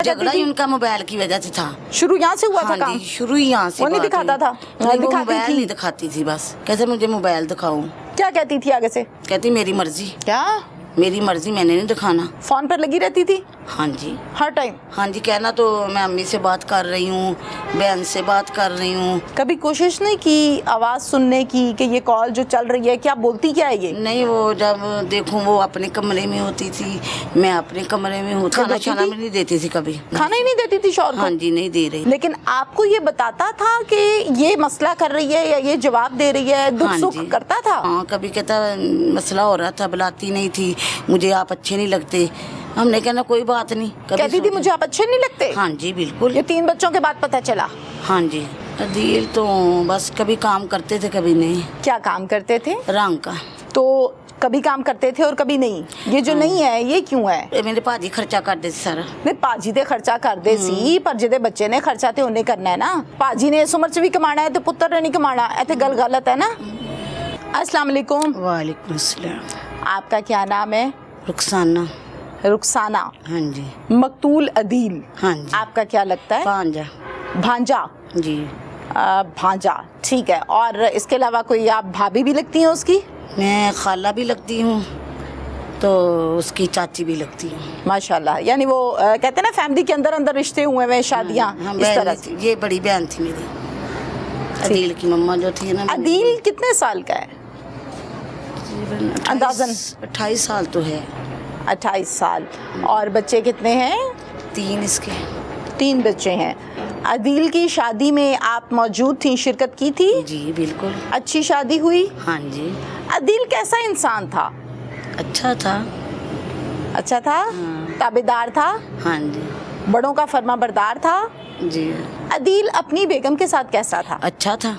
झगड़ा ही उनका मोबाइल की वजह से था। शुरू यहाँ से हुआ था हाँ काम? जी, शुरू ही यहाँ से वो नहीं बात दिखाता हुई। था? नहीं, वो दिखाती मोबाइल थी? नहीं दिखाती थी, बस कैसे मुझे मोबाइल दिखाऊं। क्या कहती थी आगे से? कहती मेरी मर्जी, क्या मेरी मर्जी, मैंने नहीं दिखाना। फोन पर लगी रहती थी हाँ जी, हर टाइम? हाँ जी, कहना तो मैं अम्मी से बात कर रही हूँ, बहन से बात कर रही हूँ। कभी कोशिश नहीं की आवाज सुनने की कि ये कॉल जो चल रही है क्या बोलती क्या है ये? नहीं, वो जब देखूं वो अपने कमरे में होती थी, मैं अपने कमरे में होती। खाना छाना भी नहीं देती थी कभी। खाना ही नहीं देती थी शौहर को? हाँ जी, नहीं दे रही। लेकिन आपको ये बताता था कि ये मसला कर रही है या ये जवाब दे रही है, दुख हाँ सुख जी। करता था? हाँ, कभी कहता मसला हो रहा था, बुलाती नहीं थी, मुझे आप अच्छे नहीं लगते। हमने कहना कोई बात नहीं। कहती थी मुझे आप अच्छे नहीं लगते? हाँ जी, बिल्कुल। ये 3 बच्चों के बाद पता चला? हाँ जी, अदील तो बस कभी काम करते थे कभी नहीं। क्या काम करते थे? रंग का। तो कभी काम करते थे और कभी नहीं, ये जो नहीं है ये क्यों है? मेरे भाजी खर्चा कर देते सारा। नहीं, पाजी ते खर्चा कर दे सी, पर जिदे बच्चे ने खर्चा ते उन्हें करना है ना। पाजी ने इस उम्र च भी कमाना है तो पुत्र ने नहीं कमाना, ऐसे गल गलत है ना। अस्सलाम वालेकुम। वालेकुम अस्सलाम। आपका क्या नाम है? रुखसाना। रुखसाना। हाँ जी। मकतूल अदील। हाँ जी। आपका क्या लगता है? भांजा। भांजा। जी। भांजा, ठीक है। और इसके अलावा कोई आप भाभी भी लगती हैं उसकी? मैं खाला भी लगती हूँ तो उसकी चाची भी लगती हूँ। माशाल्लाह, यानी वो कहते हैं ना फैमिली के अंदर अंदर रिश्ते हुए हुए, शादियाँ इस तरह से। ये बड़ी बहन थी मेरी, अदील की मम्मा जो थी ना। अदील कितने साल का है अंदाजन? 28 साल तो है। 28 साल। और बच्चे कितने हैं? 3 इसके। 3 बच्चे हैं। अदील की शादी में आप मौजूद थी, शिरकत की थी? जी बिल्कुल। अच्छी शादी हुई? हाँ जी। अदील कैसा इंसान था? अच्छा था। अच्छा था? हाँ। ताबेदार था? हाँ जी। बड़ों का फरमाबरदार था? जी। अदील अपनी बेगम के साथ कैसा था? अच्छा था।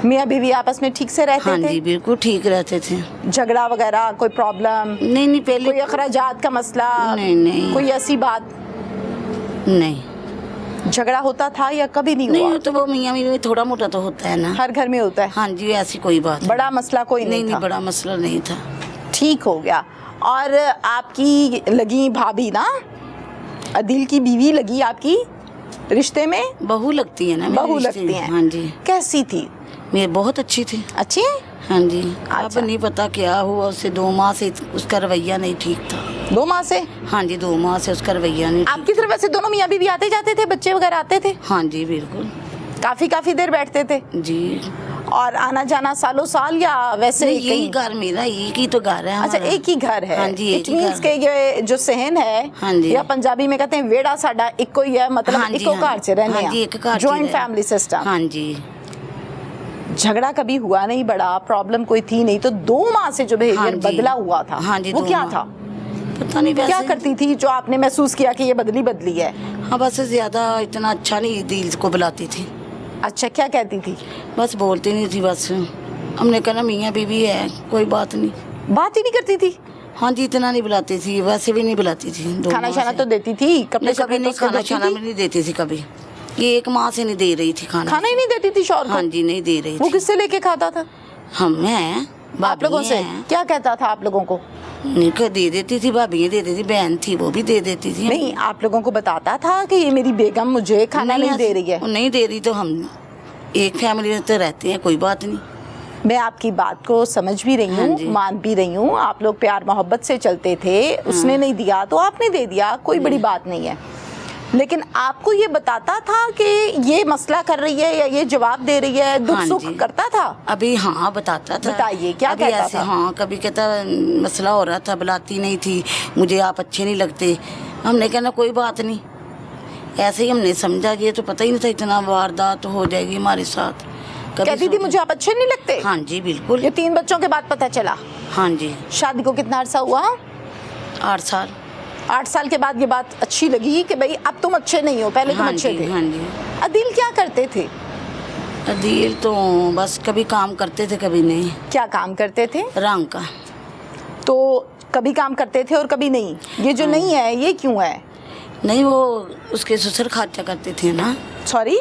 मियाँ बीवी आपस में ठीक से रहते हाँ थे? जी, बिल्कुल ठीक रहते थे। झगड़ा वगैरह कोई प्रॉब्लम? नहीं, पहले कोई अखराजात का मसला? नहीं। कोई ऐसी बात? नहीं। झगड़ा होता था या कभी नहीं हुआ? नहीं, तो वो मियाँ बीवी में थोड़ा मोटा तो होता है ना। हर घर में होता है। हाँ जी, ऐसी कोई बात बड़ा मसला कोई नहीं था? नहीं, बड़ा मसला नहीं था। ठीक हो गया। और आपकी लगी भाभी ना, अदील की बीवी लगी आपकी रिश्ते में? बहू लगती है ना मेरे बहू रिश्ते लगती में। हैं। हाँ जी। कैसी थी? मेरे बहुत अच्छी थी। अच्छी? हाँ जी। अच्छा। अब नहीं पता क्या हुआ उससे, 2 माह से उसका रवैया नहीं ठीक था। 2 माह से? हाँ जी, 2 माह से उसका रवैया नहीं ठीक। आपकी तरफ वैसे दोनों मियाँ बीवी आते जाते थे, बच्चे वगैरह आते थे? हाँ जी, बिल्कुल। काफी देर बैठते थे? जी। और आना जाना सालों साल या वैसे नहीं, ही यही कहीं? घर मेरा, एक ही तो घर है अच्छा, हमारा। एक ही घर है? हाँ जी, एक It ही means घर के ये जो सहन है, हाँ जी। या पंजाबी में कहते हैं वेड़ा साडा इको ही है, मतलब हाँ जी, इको हाँ घर से रहने हाँ जी, एक घर से जॉइंट रहे। Family system. हाँ जी। झगड़ा कभी हुआ नहीं, बड़ा प्रॉब्लम कोई थी नहीं, तो 2 माह से जो हाँ बिहेवियर जी। बदला हुआ था, हाँ जी, वो 2 क्या माह। था? पता नहीं वैसे। क्या करती थी जो आपने महसूस किया कि ये बदली है? हाँ, बस ज्यादा इतना अच्छा नहीं दिल को बुलाती थी। अच्छा, क्या कहती थी? बस बोलती नहीं थी, बस हमने कहना मियाँ बीवी है, कोई बात नहीं। बात ही नहीं करती थी? हाँ जी, इतना नहीं बुलाती थी, वैसे भी नहीं बुलाती थी। 2 खाना माह शाना से। तो देती थी? कपड़े नहीं, कभी शपड़े नहीं, तो खाना देती शाना थी? भी नहीं देती थी कभी। ये 1 माह से नहीं दे रही थी खाना। खाना ही नहीं देती थी शौहर को? हाँ जी, नहीं दे रही वो थी। किससे लेके खाता था? मैं आप लोगों से? क्या कहता था आप लोगों को? नहीं, दे देती थी, भाभी दे देती थी, बहन थी वो भी दे देती थी। नहीं, आप लोगों को बताता था कि ये मेरी बेगम मुझे खाना नहीं दे रही है? वो नहीं दे रही तो हम एक फैमिली में तो रहते हैं, कोई बात नहीं। मैं आपकी बात को समझ भी रही हाँ हूँ, जी। मान भी रही हूँ। आप लोग प्यार मोहब्बत से चलते थे, उसने नहीं दिया तो आपने दे दिया, कोई बड़ी बात नहीं है। लेकिन आपको ये बताता था कि ये मसला कर रही है या ये जवाब दे रही है, दुख हाँ सुख जी। करता था? अभी हाँ बताता था। बताइए, क्या अभी कहता ऐसे था? हाँ, कभी कहता मसला हो रहा था, बुलाती नहीं थी, मुझे आप अच्छे नहीं लगते। हमने कहना कोई बात नहीं। ऐसे ही हमने समझा, ये तो पता ही नहीं था इतना वारदात हो जाएगी हमारे साथ। कहती थी मुझे आप अच्छे नहीं लगते? हाँ जी, बिल्कुल। ये 3 बच्चों के बाद पता चला? हाँ जी। शादी को कितना अरसा हुआ? 8 साल। 8 साल के बाद ये बात अच्छी लगी कि भाई अब तुम अच्छे नहीं हो, पहले तुम हाँ अच्छे जी, थे। हाँ जी। अदील क्या करते थे? अदील तो बस कभी काम करते थे, कभी नहीं। क्या काम करते थे? रंग का। तो कभी काम करते थे और कभी नहीं, ये जो नहीं है ये क्यों है? नहीं, वो उसके ससुर खर्चा करते थे ना। सॉरी?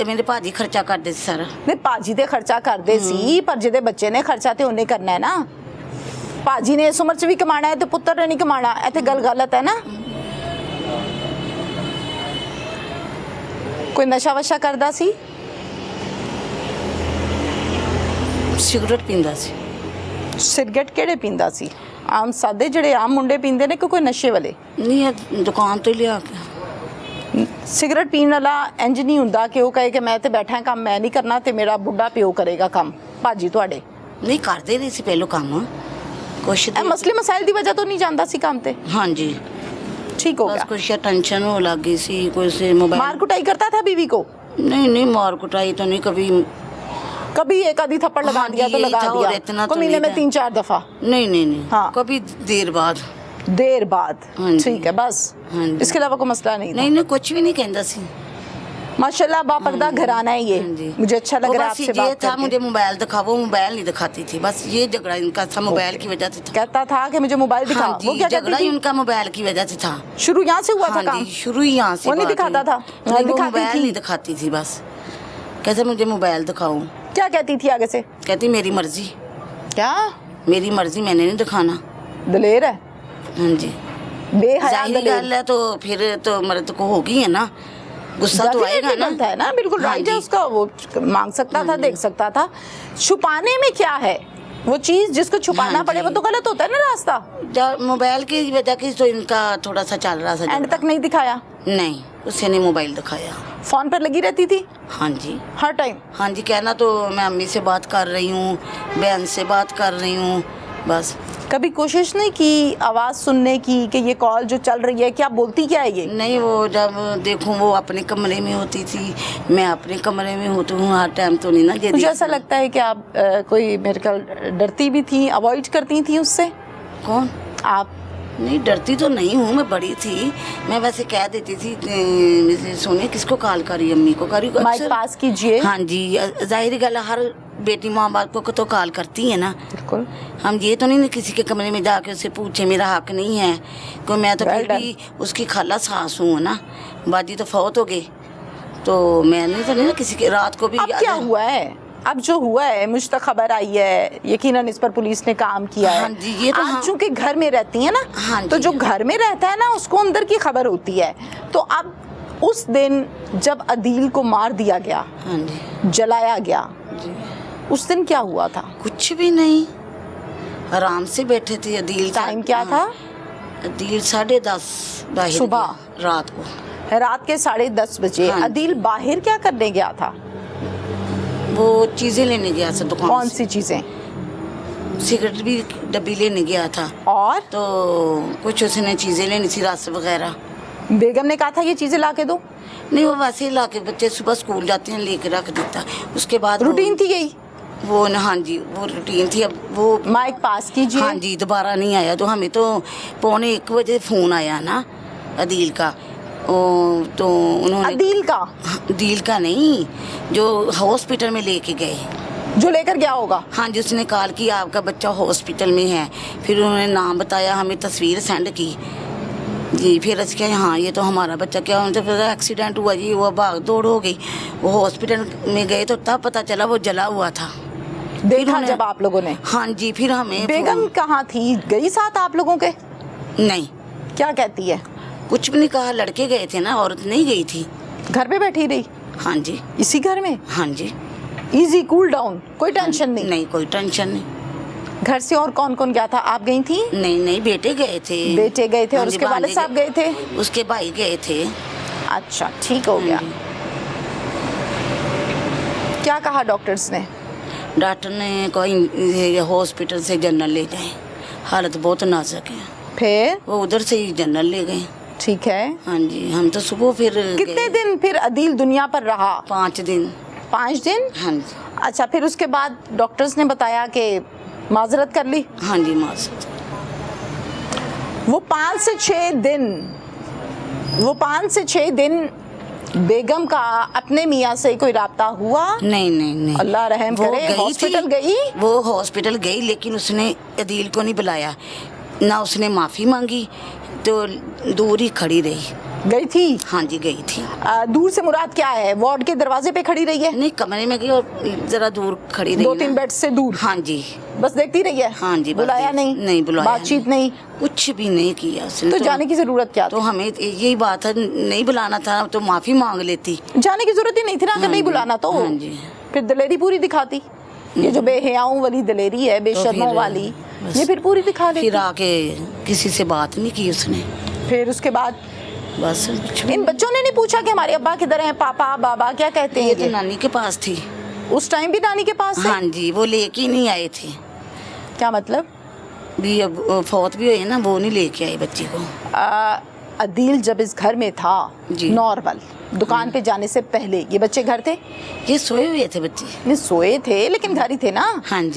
मेरे भाजी खर्चा कर देते सारा। नहीं, पाजी ते खर्चा कर दे सी, पर जिदे बच्चे ने खर्चा ते उन्हें करना है ना। पाजी ने इस उम्र च भी कमाना है तो पुत्र ने नहीं कमाना, ऐसे गल गलत है ना। ਕੋਈ ਨਸ਼ਾ ਵਸ਼ਾ ਕਰਦਾ ਸੀ? ਸਿਗਰਟ ਪੀਂਦਾ ਸੀ। ਸਿਗਰਟ ਕਿਹੜੇ ਪੀਂਦਾ ਸੀ? ਆਮ ਸਾਦੇ ਜਿਹੜੇ ਆਮ ਮੁੰਡੇ ਪੀਂਦੇ ਨੇ ਕਿ ਕੋਈ ਨਸ਼ੇ ਵਾਲੇ? ਨਹੀਂ, ਇਹ ਦੁਕਾਨ ਤੋਂ ਹੀ ਲਿਆ ਕੇ। ਸਿਗਰਟ ਪੀਣ ਵਾਲਾ ਇੰਜ ਨਹੀਂ ਹੁੰਦਾ ਕਿ ਉਹ ਕਹੇ ਕਿ ਮੈਂ ਤੇ ਬੈਠਾ ਕੰਮ ਮੈਂ ਨਹੀਂ ਕਰਨਾ ਤੇ ਮੇਰਾ ਬੁੱਢਾ ਪਿਓ ਕਰੇਗਾ ਕੰਮ। ਭਾਜੀ ਤੁਹਾਡੇ ਨਹੀਂ ਕਰਦੇ ਨਹੀਂ ਸੀ ਪਹਿਲੋਂ ਕੰਮ ਕੁਛ ਇਹ ਮਸਲੇ ਮਸਾਇਲ ਦੀ ਵਜ੍ਹਾ ਤੋਂ ਨਹੀਂ ਜਾਂਦਾ ਸੀ ਕੰਮ ਤੇ? ਹਾਂਜੀ, ठीक हो बस गया। कुछ टेंशन हो लग गई सी, कोई से मोबाइल। मार कुटाई करता था बीवी को? नहीं नहीं, मार कुटाई तो नहीं कभी। कभी एक आधी थप्पड़ लगा हाँ दिया जी, तो यही लगा था, और दिया इतना को तो महीने नहीं में था। 3-4 दफा? नहीं नहीं नहीं, हाँ। कभी देर बाद। देर बाद? हाँ जी। ठीक है बस। हाँ जी। इसके अलावा कोई मसला नहीं था? नहीं नहीं, कुछ भी नहीं कहता सी। माशाल्लाह बापर्दा घराना है ये। हाँ जी। मुझे अच्छा लग वो रहा है बस आपसे ये बात था, करके। मुझे मोबाइल दिखा, वो मोबाइल नहीं दिखाती थी, बस ये झगड़ा इनका था, मोबाइल की वजह से था। कहता था कि मुझे मोबाइल दिखा। हाँ वो जी, क्या कहती झगड़ा ही थी? उनका मोबाइल की वजह से था। शुरू यहाँ से हुआ था हाँ काम? जी, शुरू ही यहाँ से वो नहीं बात दिखाता हुई। था? नहीं, वो दिखाती मोबाइल थी? नहीं दिखाती थी, बस कहते मुझे मोबाइल दिखाओ। क्या कहती थी आगे से? कहती मेरी मर्जी, क्या मेरी मर्जी, मैंने नहीं दिखाना। दलेर है, हाँ जी, बेहया जाहिर दलेर। गल है, तो फिर तो मर्द को होगी है ना, गुस्सा तो आएगा ना। बनता है ना, बिल्कुल हाँ राइट है जी। उसका। वो मांग सकता था, देख सकता था। छुपाने में क्या है? वो चीज जिसको छुपाना हाँ पड़े वो जी। तो गलत होता है ना रास्ता। जब मोबाइल की वजह की तो इनका थोड़ा सा चल रहा था एंड झगड़ा। तक नहीं दिखाया? नहीं, उससे नहीं मोबाइल दिखाया। फोन पर लगी रहती थी हाँ जी, हर टाइम? हाँ जी, कहना तो मैं अम्मी से बात कर रही हूँ, बहन से बात कर रही हूँ, बस। कभी कोशिश नहीं की आवाज सुनने की कि ये कॉल जो चल रही है क्या बोलती क्या है ये? नहीं, वो जब देखूं वो अपने कमरे में होती थी, मैं अपने कमरे में होती हूँ, हर टाइम तो नहीं ना ये मुझे देखना। ऐसा लगता है कि आप कोई मेरे ख्याल डरती भी थी, अवॉइड करती थी उससे? कौन? आप? नहीं, डरती तो नहीं हूँ, मैं बड़ी थी, मैं वैसे कह देती थी सोनिया किसको कॉल करी, अम्मी को करी। माइक पास कीजिए। हाँ जी, जाहिर गल है, हर बेटी माँ बाप को तो कॉल करती है ना। बिल्कुल। हम ये तो नहीं किसी के कमरे में जाके उससे पूछे, मेरा हक नहीं है कोई, मैं तो Well फिर भी उसकी खाला सास हूँ ना, बाजी तो फौत हो गई, तो मैंने तो नहीं ना किसी के रात को भी। अब क्या हुआ है? अब जो हुआ है मुझ तक खबर आई है, यकीनन इस पर पुलिस ने काम किया है। हाँ जी, ये तो आप हाँ। चूंकि घर में रहती है ना, हाँ तो जी, जो घर में रहता है ना उसको अंदर की खबर होती है। तो अब उस दिन जब अदील को मार दिया गया, हाँ जी, जलाया गया, जी, उस दिन क्या हुआ था? कुछ भी नहीं, आराम से बैठे थे। अदील टाइम क्या था? अदील 10:30 बाहर सुबह? गया, रात को। रात के 10:30 बजे हाँ। अदील बाहर क्या करने गया था? वो चीजें लेने गया था दुकान कौन से। सी चीजें? सिगरेट भी डब्बी लेने गया था, और तो कुछ उसने चीजें लेनी थी, रस वगैरह। बेगम ने कहा था ये चीजें ला के दो? नहीं, वो वैसे ही लाके, बच्चे सुबह स्कूल जाते हैं लेके रख देता। उसके बाद रूटीन थी यही? वो न, हाँ जी, वो रूटीन थी। अब वो माइक पास कीजिए। हाँ जी, दोबारा नहीं आया, तो हमें तो 1:45 फोन आया ना अदील का। तो उन्होंने अदील का? अदील का नहीं, जो हॉस्पिटल में लेके गए। जो लेकर गया होगा? हाँ जी, उसने कॉल की आपका बच्चा हॉस्पिटल में है, फिर उन्होंने नाम बताया, हमें तस्वीर सेंड की जी, फिर उसके हाँ ये तो हमारा बच्चा, क्या उनसे फिर एक्सीडेंट हुआ जी, वो भाग दौड़ हो गई, वो हॉस्पिटल में गए तो तब पता चला वो जला हुआ था। देखा उन्हें- जब आप लोगों ने? हाँ जी, फिर हमें बेगम कहाँ थी? गई साथ आप लोगों के? नहीं, क्या कहती है? कुछ भी नहीं कहा, लड़के गए थे ना, औरत नहीं गई थी। घर पे बैठी रही? हाँ जी, इसी घर में? हाँ जी, इजी कूल डाउन, कोई टेंशन नहीं? नहीं, कोई टेंशन नहीं। घर से और कौन कौन गया था? आप गई थी? नहीं नहीं, बेटे गए थे। बेटे गए थे हाँ और जी, उसके वालिद भांजे साहब गए थे? उसके भाई गए थे। अच्छा, ठीक हो गया। क्या कहा डॉक्टर्स ने? डॉक्टर ने कोई हॉस्पिटल से जनरल ले जाए, हालत बहुत नाजुक है। फिर? वो उधर से ही जनरल ले गए। ठीक है। हाँ जी, हम तो सुबह फिर कितने गए। दिन फिर अदील दुनिया पर रहा? 5 दिन। 5 दिन? हाँ जी, अच्छा, फिर उसके बाद डॉक्टर्स ने बताया कि माजरत कर ली? हाँ जी, मासूद। वो 5 से 6 दिन बेगम का अपने मियाँ से कोई राब्ता हुआ? नहीं नहीं नहीं, अल्लाह रहम वो करे। गई हॉस्पिटल थी, गई? वो हॉस्पिटल गई, लेकिन उसने अदील को नहीं बुलाया ना, उसने माफ़ी मांगी, तो दूर ही खड़ी रही। गई थी? हाँ जी गई थी। दूर से मुराद क्या है? वार्ड के दरवाजे पे खड़ी रही है? नहीं, कमरे में गई और जरा दूर खड़ी रही 2-3 ना। बेड से दूर? हाँ जी। बस देखती रही है? हाँ जी, बस बुलाया नहीं? नहीं बुलाया, बातचीत नहीं? कुछ भी नहीं किया उसने। तो जाने की जरूरत क्या तो थी? हमें यही बात है, नहीं बुलाना था तो माफी मांग लेती। जाने की जरूरत ही नहीं थी ना, अगर हाँ नहीं जी, बुलाना तो। हाँ जी। फिर दलेरी पूरी दिखाती। ये जो बेहयाओं वाली दलेरी है, बेशर्मों फिर वाली, बस ये फिर पूरी दिखा देती। फिर आके किसी से बात नहीं की उसने। फिर उसके बाद बस कुछ भी इन बच्चों ने नहीं पूछा कि हमारे अब्बा किधर हैं, पापा बाबा क्या कहते ये हैं? तो ये नानी के पास थी। उस टाइम भी नानी के पास थे? हाँ जी, वो लेके ही नहीं आए थे। क्या मतलब? भी अब फौत भी हुई है ना, वो नहीं लेके आए बच्चे को। अदील जब इस घर में था जी। नॉर्मल, दुकान पे जाने से पहले ये बच्चे घर थे? ये सोए हुए थे बच्चे। नहीं सोए थे लेकिन घर ही थे ना। हाँ जी।